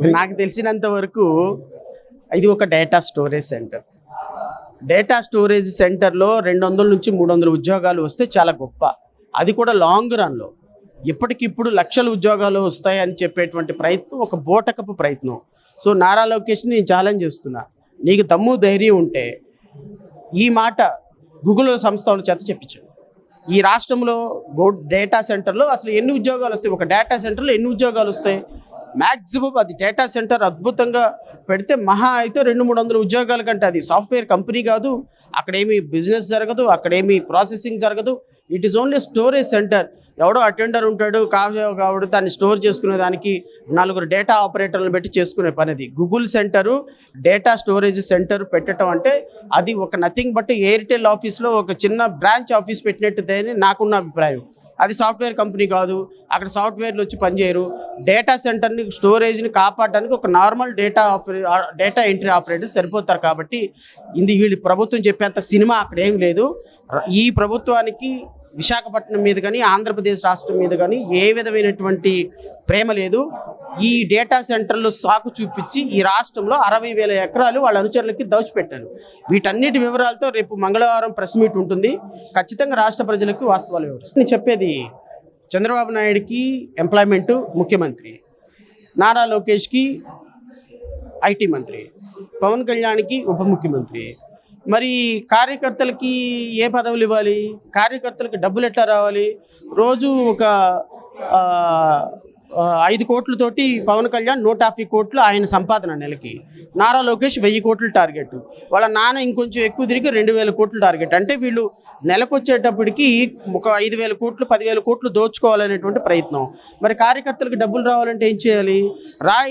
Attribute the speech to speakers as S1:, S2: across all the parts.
S1: నాకు తెలిసినంత వరకు ఇది ఒక data storage centre. Data storage సెంటర్లో 200 నుంచి 300 ఉద్యోగాలు వస్తే చాలా గొప్ప. అది కూడా లాంగ్ రన్లో. ఇప్పటికిప్పుడు లక్షల ఉద్యోగాలు వస్తాయని చెప్పేటువంటి ప్రయత్నం ఒక బూటకపు ప్రయత్నం. సో నారా లోకేష్ని నేను ఛాలెంజ్ చేస్తున్నా, నీకు దమ్ము ధైర్యం ఉంటే ఈ మాట గూగుల్ సంస్థల చేత చెప్పించు. ఈ రాష్ట్రంలో డేటా సెంటర్లో అసలు ఎన్ని ఉద్యోగాలు వస్తాయి? ఒక డేటా సెంటర్లో ఎన్ని ఉద్యోగాలు వస్తాయి? మ్యాక్సిమం అది డేటా సెంటర్ అద్భుతంగా పెడితే మహా అయితే 200-300 ఉద్యోగాల కంటే, అది సాఫ్ట్వేర్ కంపెనీ కాదు, అక్కడేమి బిజినెస్ జరగదు, అక్కడేమి ప్రాసెసింగ్ జరగదు. It is only storage centre. ఎవడో అటెండర్ ఉంటాడు, కాబట్టి దాన్ని స్టోర్ చేసుకునే దానికి 4 డేటా ఆపరేటర్లను పెట్టి చేసుకునే పని. అది Google centre data storage centre పెట్టడం అంటే అది ఒక నథింగ్ బట్ ఎయిర్టెల్ ఆఫీస్లో ఒక చిన్న బ్రాంచ్ ఆఫీస్ పెట్టినట్టుదని నాకున్న అభిప్రాయం. అది సాఫ్ట్వేర్ కంపెనీ కాదు, అక్కడ సాఫ్ట్వేర్లు వచ్చి పనిచేయరు. డేటా సెంటర్ని స్టోరేజ్ని కాపాడడానికి ఒక నార్మల్ డేటా ఎంట్రీ ఆపరేటర్ సరిపోతారు. కాబట్టి వీళ్ళు ప్రభుత్వం చెప్పేంత సినిమా అక్కడ ఏం లేదు. ఈ ప్రభుత్వానికి విశాఖపట్నం మీద కానీ ఆంధ్రప్రదేశ్ రాష్ట్రం మీద కానీ ఏ విధమైనటువంటి ప్రేమ లేదు. ఈ డేటా సెంటర్లు సాకు చూపించి ఈ రాష్ట్రంలో 60,000 ఎకరాలు వాళ్ళ అనుచరులకి దోచిపెట్టారు. వీటన్నిటి వివరాలతో రేపు మంగళవారం ప్రెస్ మీట్ ఉంటుంది. ఖచ్చితంగా రాష్ట్ర ప్రజలకు వాస్తవాలు వివరిస్తుంది. నేను చెప్పేది, చంద్రబాబు నాయుడికి ఎంప్లాయ్మెంటు ముఖ్యమంత్రి, నారా లోకేష్కి ఐటీ మంత్రి, పవన్ కళ్యాణ్కి ఉప ముఖ్యమంత్రి. మరి కార్యకర్తలకి ఏ పదవులు ఇవ్వాలి? కార్యకర్తలకి డబ్బులు ఎట్లా రావాలి? రోజు ఒక 5 కోట్లతోటి పవన్ కళ్యాణ్ 150 కోట్లు ఆయన సంపాదన నెలకి. నారా లోకేష్ 1000 కోట్లు టార్గెట్. వాళ్ళ నాన్న ఇంకొంచెం ఎక్కువ తిరిగి 2000 కోట్లు టార్గెట్. అంటే వీళ్ళు నెలకు వచ్చేటప్పటికి ఒక 5,000 కోట్లు 10,000 కోట్లు దోచుకోవాలనేటువంటి ప్రయత్నం. మరి కార్యకర్తలకు డబ్బులు రావాలంటే ఏం చేయాలి?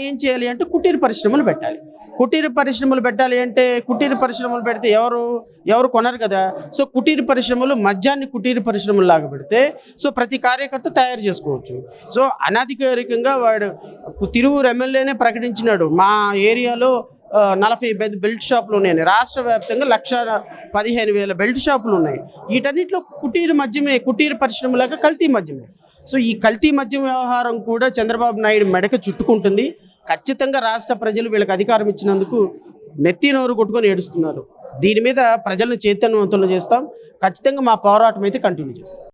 S1: ఏం చేయాలి అంటే కుటీర పరిశ్రమలు పెట్టాలి. కుటీర పరిశ్రమలు పెట్టాలి అంటే కుటీర పరిశ్రమలు పెడితే ఎవరు కొనరు కదా. సో కుటీర పరిశ్రమలు, మద్యాన్ని కుటీర పరిశ్రమలు లాగా పెడితే సో ప్రతి కార్యకర్త తయారు చేసుకోవచ్చు. సో అనాధికారికంగా వాడు తిరువూరు ఎమ్మెల్యేనే ప్రకటించినాడు, మా ఏరియాలో 40 బెల్ట్ షాపులు ఉన్నాయి. రాష్ట్ర వ్యాప్తంగా 1,15,000 బెల్ట్ షాపులు ఉన్నాయి. వీటన్నిటిలో కుటీర మద్యమే, కుటీర పరిశ్రమలాగా కల్తీ మద్యమే. సో ఈ కల్తీ మద్యం వ్యవహారం కూడా చంద్రబాబు నాయుడు మెడక చుట్టుకుంటుంది. ఖచ్చితంగా రాష్ట్ర ప్రజలు వీళ్ళకి అధికారం ఇచ్చినందుకు నెత్తి నోరు కొట్టుకొని ఏడుస్తున్నారు. దీని మీద ప్రజలను చైతన్యవంతులు చేస్తాం. ఖచ్చితంగా మా పోరాటం అయితే కంటిన్యూ చేస్తాం.